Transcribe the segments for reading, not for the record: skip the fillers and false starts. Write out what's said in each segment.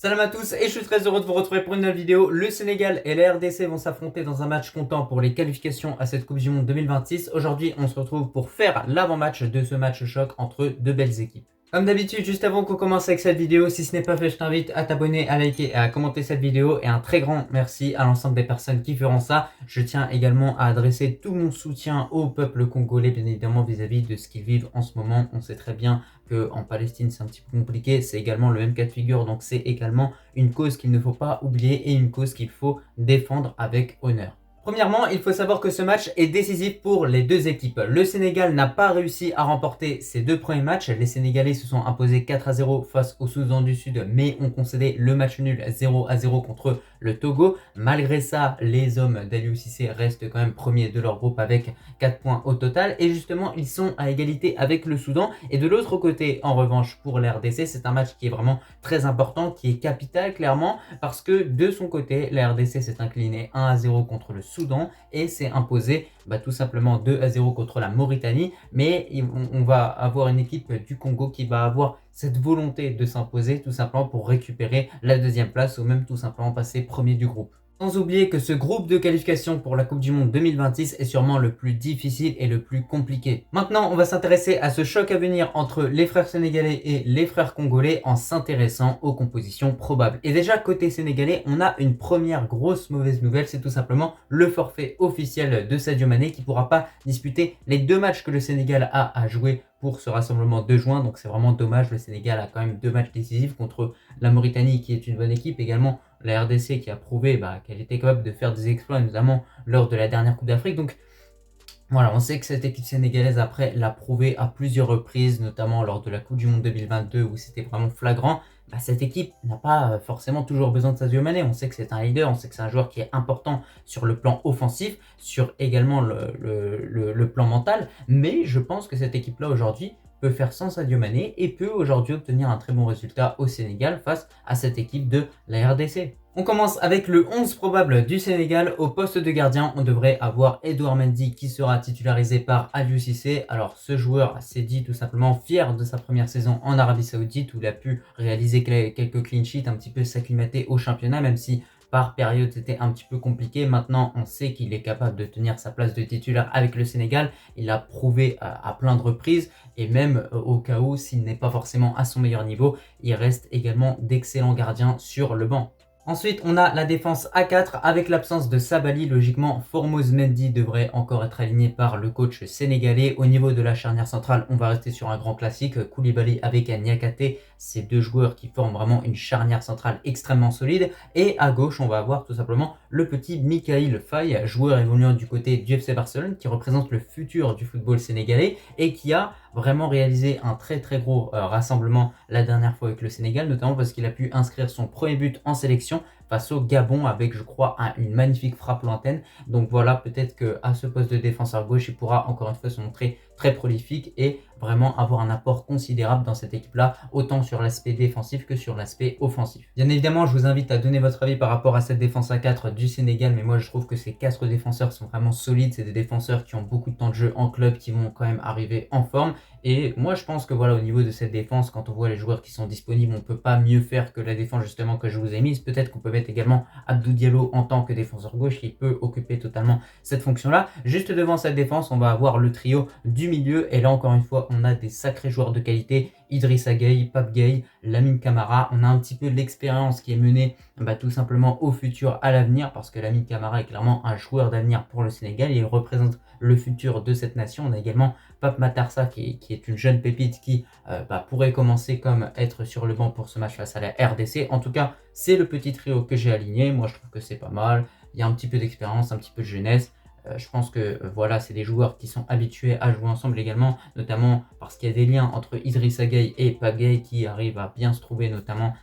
Salam à tous et je suis très heureux de vous retrouver pour une nouvelle vidéo. Le Sénégal et la RDC vont s'affronter dans un match comptant pour les qualifications à cette Coupe du Monde 2026. Aujourd'hui, on se retrouve pour faire l'avant-match de ce match choc entre deux belles équipes. Comme d'habitude, juste avant qu'on commence avec cette vidéo, si ce n'est pas fait, je t'invite à t'abonner, à liker et à commenter cette vidéo. Et un très grand merci à l'ensemble des personnes qui feront ça. Je tiens également à adresser tout mon soutien au peuple congolais, bien évidemment, vis-à-vis de ce qu'ils vivent en ce moment. On sait très bien qu'en Palestine, c'est un petit peu compliqué. C'est également le même cas de figure. Donc, c'est également une cause qu'il ne faut pas oublier et une cause qu'il faut défendre avec honneur. Premièrement, il faut savoir que ce match est décisif pour les deux équipes. Le Sénégal n'a pas réussi à remporter ses deux premiers matchs. Les Sénégalais se sont imposés 4-0 face au Soudan du Sud, mais ont concédé le match nul 0-0 contre le Togo. Malgré ça, les hommes d'Aliou Cissé restent quand même premiers de leur groupe avec 4 points au total. Et justement, ils sont à égalité avec le Soudan. Et de l'autre côté, en revanche, pour la RDC, c'est un match qui est vraiment très important, qui est capital clairement, parce que de son côté, la RDC s'est inclinée 1-0 contre le Soudan et s'est imposé tout simplement 2-0 contre la Mauritanie. Mais on va avoir une équipe du Congo qui va avoir cette volonté de s'imposer tout simplement pour récupérer la deuxième place ou même tout simplement passer premier du groupe. Sans oublier que ce groupe de qualification pour la Coupe du Monde 2026 est sûrement le plus difficile et le plus compliqué. Maintenant, on va s'intéresser à ce choc à venir entre les frères sénégalais et les frères congolais en s'intéressant aux compositions probables. Et déjà, côté sénégalais, on a une première grosse mauvaise nouvelle, c'est tout simplement le forfait officiel de Sadio Mané qui ne pourra pas disputer les deux matchs que le Sénégal a à jouer pour ce rassemblement de juin. Donc c'est vraiment dommage, le Sénégal a quand même deux matchs décisifs contre la Mauritanie qui est une bonne équipe, également la RDC qui a prouvé qu'elle était capable de faire des exploits, notamment lors de la dernière Coupe d'Afrique. Donc voilà, on sait que cette équipe sénégalaise après l'a prouvé à plusieurs reprises, notamment lors de la Coupe du Monde 2022 où c'était vraiment flagrant. Cette équipe n'a pas forcément toujours besoin de Sadio Mané. On sait que c'est un leader, on sait que c'est un joueur qui est important sur le plan offensif, sur également le plan mental. Mais je pense que cette équipe-là aujourd'hui peut faire sans Sadio Mané et peut aujourd'hui obtenir un très bon résultat au Sénégal face à cette équipe de la RDC. On commence avec le 11 probable du Sénégal. Au poste de gardien, on devrait avoir Edouard Mendy qui sera titularisé par Aliou Cissé. Alors ce joueur s'est dit tout simplement fier de sa première saison en Arabie Saoudite où il a pu réaliser quelques clean sheets, un petit peu s'acclimater au championnat, même si par période c'était un petit peu compliqué. Maintenant on sait qu'il est capable de tenir sa place de titulaire avec le Sénégal. Il l'a prouvé à plein de reprises et même au cas où s'il n'est pas forcément à son meilleur niveau, il reste également d'excellents gardiens sur le banc. Ensuite, on a la défense à 4 avec l'absence de Sabali. Logiquement, Formose Mendy devrait encore être aligné par le coach sénégalais. Au niveau de la charnière centrale, on va rester sur un grand classique. Koulibaly avec Niakhaté, ces deux joueurs qui forment vraiment une charnière centrale extrêmement solide. Et à gauche, on va avoir tout simplement le petit Mikayil Faye, joueur évoluant du côté du FC Barcelone, qui représente le futur du football sénégalais et qui a vraiment réalisé un très gros rassemblement la dernière fois avec le Sénégal, notamment parce qu'il a pu inscrire son premier but en sélection face au Gabon avec, je crois, une magnifique frappe lointaine. Donc voilà, peut-être qu'à ce poste de défenseur gauche, il pourra encore une fois se montrer très prolifique et vraiment avoir un apport considérable dans cette équipe-là, autant sur l'aspect défensif que sur l'aspect offensif. Bien évidemment, je vous invite à donner votre avis par rapport à cette défense à 4 du Sénégal, mais moi je trouve que ces 4 défenseurs sont vraiment solides. C'est des défenseurs qui ont beaucoup de temps de jeu en club, qui vont quand même arriver en forme. Et moi je pense que voilà, au niveau de cette défense, quand on voit les joueurs qui sont disponibles, on ne peut pas mieux faire que la défense justement que je vous ai mise. Peut-être qu'on peut mettre également Abdou Diallo en tant que défenseur gauche qui peut occuper totalement cette fonction-là. Juste devant cette défense, on va avoir le trio du milieu et là encore une fois, on a des sacrés joueurs de qualité. Idrissa Gueye, Pape Gueye, Lamine Camara. On a un petit peu de l'expérience qui est menée tout simplement au futur, à l'avenir, parce que Lamine Camara est clairement un joueur d'avenir pour le Sénégal. Il représente le futur de cette nation. On a également Pape Matar Sarr qui est une jeune pépite qui pourrait commencer comme être sur le banc pour ce match face à la RDC. En tout cas, c'est le petit trio que j'ai aligné. Moi, je trouve que c'est pas mal. Il y a un petit peu d'expérience, un petit peu de jeunesse. Je pense que voilà, c'est des joueurs qui sont habitués à jouer ensemble également, notamment parce qu'il y a des liens entre Idrissa Gueye et Pape Gueye qui arrivent à bien se trouver, notamment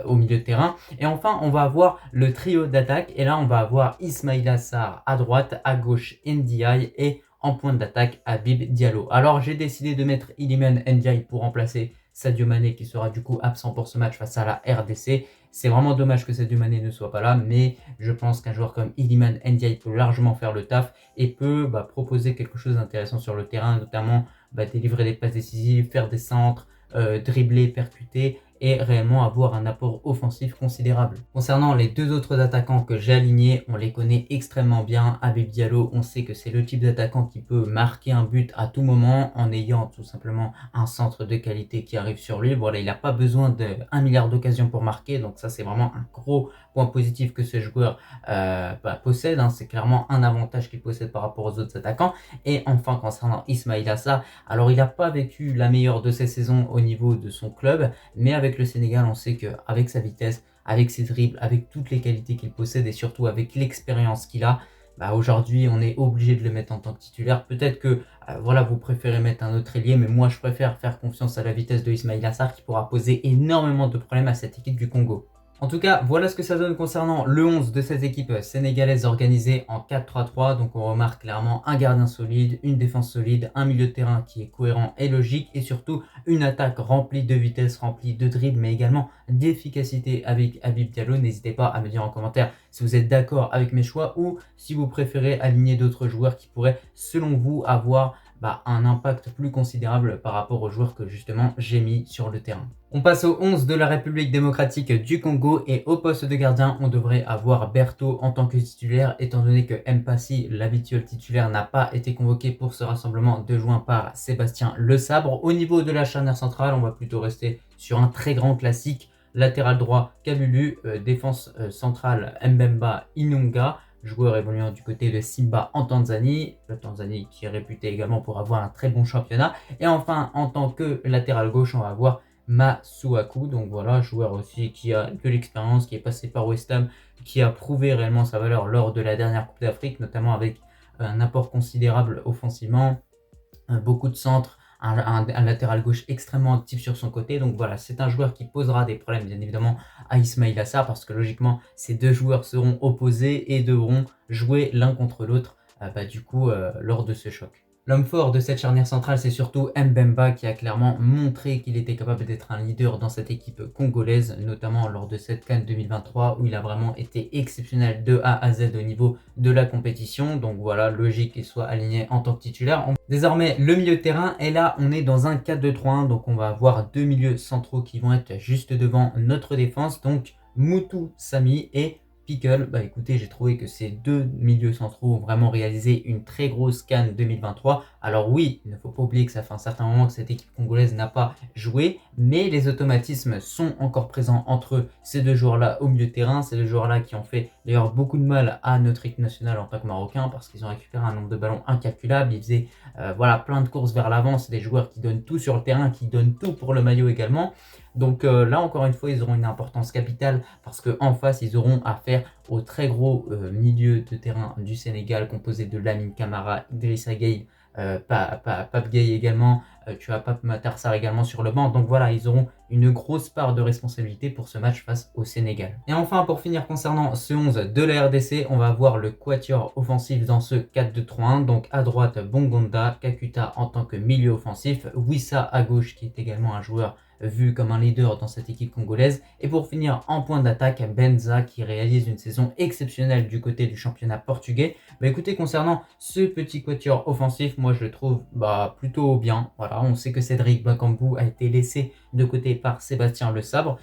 au milieu de terrain. Et enfin, on va avoir le trio d'attaque. Et là, on va avoir Ismaïla Sarr à droite, à gauche Ndiaye et en pointe d'attaque Habib Diallo. Alors, j'ai décidé de mettre Iliman Ndiaye pour remplacer Sadio Mané qui sera du coup absent pour ce match face à la RDC. C'est vraiment dommage que Sadio Mané ne soit pas là, mais je pense qu'un joueur comme Iliman Ndiaye peut largement faire le taf et peut proposer quelque chose d'intéressant sur le terrain, notamment délivrer des passes décisives, faire des centres, dribbler, percuter et réellement avoir un apport offensif considérable. Concernant les deux autres attaquants que j'ai alignés, on les connaît extrêmement bien. Habib Diallo, on sait que c'est le type d'attaquant qui peut marquer un but à tout moment en ayant tout simplement un centre de qualité qui arrive sur lui. Voilà, il n'a pas besoin de 1 milliard d'occasions pour marquer, donc ça c'est vraiment un gros point positif que ce joueur possède. C'est clairement un avantage qu'il possède par rapport aux autres attaquants. Et enfin, concernant Ismaïla Sarr, alors il n'a pas vécu la meilleure de ses saisons au niveau de son club, mais avec le Sénégal, on sait qu'avec sa vitesse, avec ses dribbles, avec toutes les qualités qu'il possède et surtout avec l'expérience qu'il a, aujourd'hui on est obligé de le mettre en tant que titulaire. Peut-être que voilà, vous préférez mettre un autre ailier, mais moi je préfère faire confiance à la vitesse de Ismaïla Sarr qui pourra poser énormément de problèmes à cette équipe du Congo. En tout cas, voilà ce que ça donne concernant le 11 de cette équipe sénégalaise organisée en 4-3-3. Donc on remarque clairement un gardien solide, une défense solide, un milieu de terrain qui est cohérent et logique et surtout une attaque remplie de vitesse, remplie de dribble mais également d'efficacité avec Habib Diallo. N'hésitez pas à me dire en commentaire si vous êtes d'accord avec mes choix ou si vous préférez aligner d'autres joueurs qui pourraient selon vous avoir un impact plus considérable par rapport aux joueurs que justement j'ai mis sur le terrain. On passe au 11 de la République démocratique du Congo et au poste de gardien, on devrait avoir Berthaud en tant que titulaire étant donné que Mpassi, l'habituel titulaire, n'a pas été convoqué pour ce rassemblement de joint par Sébastien Le Sabre. Au niveau de la charnière centrale, on va plutôt rester sur un très grand classique. Latéral droit, Kalulu, défense centrale, Mbemba Inunga, joueur évoluant du côté de Simba en Tanzanie, la Tanzanie qui est réputée également pour avoir un très bon championnat. Et enfin, en tant que latéral gauche, on va avoir Masuaku, donc voilà, joueur aussi qui a de l'expérience, qui est passé par West Ham, qui a prouvé réellement sa valeur lors de la dernière Coupe d'Afrique, notamment avec un apport considérable offensivement, beaucoup de centres, un latéral gauche extrêmement actif sur son côté. Donc voilà, c'est un joueur qui posera des problèmes bien évidemment à Ismaïla Sarr parce que logiquement ces deux joueurs seront opposés et devront jouer l'un contre l'autre lors de ce choc. L'homme fort de cette charnière centrale, c'est surtout Mbemba qui a clairement montré qu'il était capable d'être un leader dans cette équipe congolaise, notamment lors de cette CAN 2023 où il a vraiment été exceptionnel de A à Z au niveau de la compétition. Donc voilà, logique qu'il soit aligné en tant que titulaire. Désormais, le milieu de terrain, et là on est dans un 4-2-3-1, donc on va avoir deux milieux centraux qui vont être juste devant notre défense, donc Moutou Sami et Pickle. Écoutez, j'ai trouvé que ces deux milieux centraux ont vraiment réalisé une très grosse CAN 2023. Alors oui, il ne faut pas oublier que ça fait un certain moment que cette équipe congolaise n'a pas joué, mais les automatismes sont encore présents entre ces deux joueurs-là au milieu de terrain. Ces deux joueurs-là qui ont fait d'ailleurs beaucoup de mal à notre équipe nationale en tant que Marocain parce qu'ils ont récupéré un nombre de ballons incalculable. Ils faisaient plein de courses vers l'avant. C'est des joueurs qui donnent tout sur le terrain, qui donnent tout pour le maillot également. Donc là encore une fois ils auront une importance capitale parce qu'en face ils auront affaire au très gros milieu de terrain du Sénégal composé de Lamine Camara, Idrissa Gueye, Pape Gueye également, tu as Pape Matar Sarr également sur le banc. Donc voilà, ils auront une grosse part de responsabilité pour ce match face au Sénégal. Et enfin, pour finir concernant ce 11 de la RDC, on va avoir le quatuor offensif dans ce 4-2-3-1. Donc à droite, Bongonda, Kakuta en tant que milieu offensif, Wissa à gauche qui est également un joueur vu comme un leader dans cette équipe congolaise. Et pour finir en point d'attaque, Benza qui réalise une saison exceptionnelle du côté du championnat portugais. Écoutez, concernant ce petit quatuor offensif, moi je le trouve plutôt bien. Voilà, on sait que Cédric Bakambu a été laissé de côté par Sébastien Le Sabre.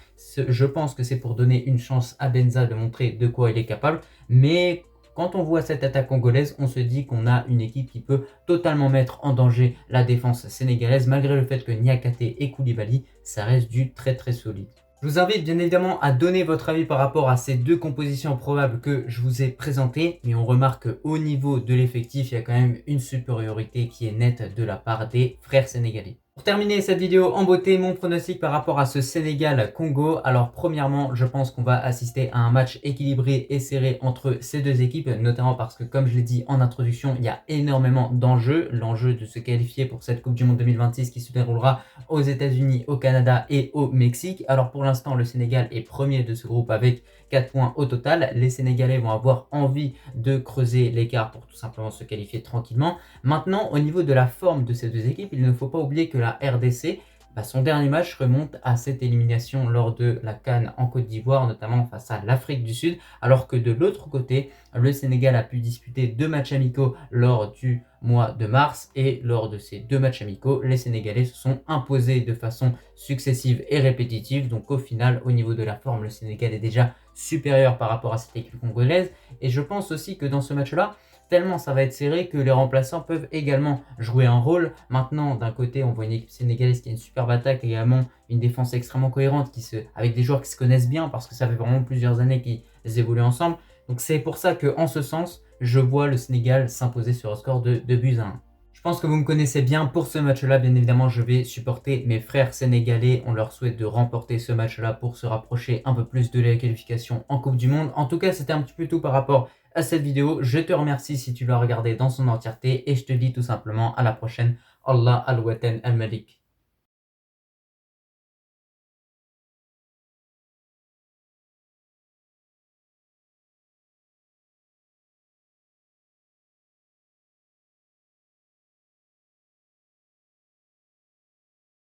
Je pense que c'est pour donner une chance à Benza de montrer de quoi il est capable. Mais quand on voit cette attaque congolaise, on se dit qu'on a une équipe qui peut totalement mettre en danger la défense sénégalaise, malgré le fait que Niakate et Koulibaly, ça reste du très très solide. Je vous invite bien évidemment à donner votre avis par rapport à ces deux compositions probables que je vous ai présentées, mais on remarque qu'au niveau de l'effectif, il y a quand même une supériorité qui est nette de la part des frères sénégalais. Pour terminer cette vidéo en beauté, mon pronostic par rapport à ce Sénégal-Congo. Alors premièrement, je pense qu'on va assister à un match équilibré et serré entre ces deux équipes, notamment parce que comme je l'ai dit en introduction, il y a énormément d'enjeux. L'enjeu de se qualifier pour cette Coupe du Monde 2026 qui se déroulera aux États-Unis, au Canada et au Mexique. Alors pour l'instant, le Sénégal est premier de ce groupe avec 4 points au total. Les Sénégalais vont avoir envie de creuser l'écart pour tout simplement se qualifier tranquillement. Maintenant, au niveau de la forme de ces deux équipes, il ne faut pas oublier que la RDC, son dernier match remonte à cette élimination lors de la CAN en Côte d'Ivoire, notamment face à l'Afrique du Sud, alors que de l'autre côté, le Sénégal a pu disputer 2 matchs amicaux lors du mois de mars. Et lors de ces 2 matchs amicaux, les Sénégalais se sont imposés de façon successive et répétitive. Donc au final, au niveau de la forme, le Sénégal est déjà supérieur par rapport à cette équipe congolaise. Et je pense aussi que dans ce match-là, tellement ça va être serré que les remplaçants peuvent également jouer un rôle. Maintenant, d'un côté, on voit une équipe sénégalaise qui a une superbe attaque, également une défense extrêmement cohérente avec des joueurs qui se connaissent bien parce que ça fait vraiment plusieurs années qu'ils évoluent ensemble. Donc c'est pour ça qu'en ce sens, je vois le Sénégal s'imposer sur un score de 2-1. Je pense que vous me connaissez bien. Pour ce match-là, bien évidemment, je vais supporter mes frères sénégalais. On leur souhaite de remporter ce match-là pour se rapprocher un peu plus de la qualification en Coupe du Monde. En tout cas, c'était un petit peu tout par rapport à cette vidéo. Je te remercie si tu l'as regardé dans son entièreté et je te dis tout simplement à la prochaine. Allah al-Watan al-Malik.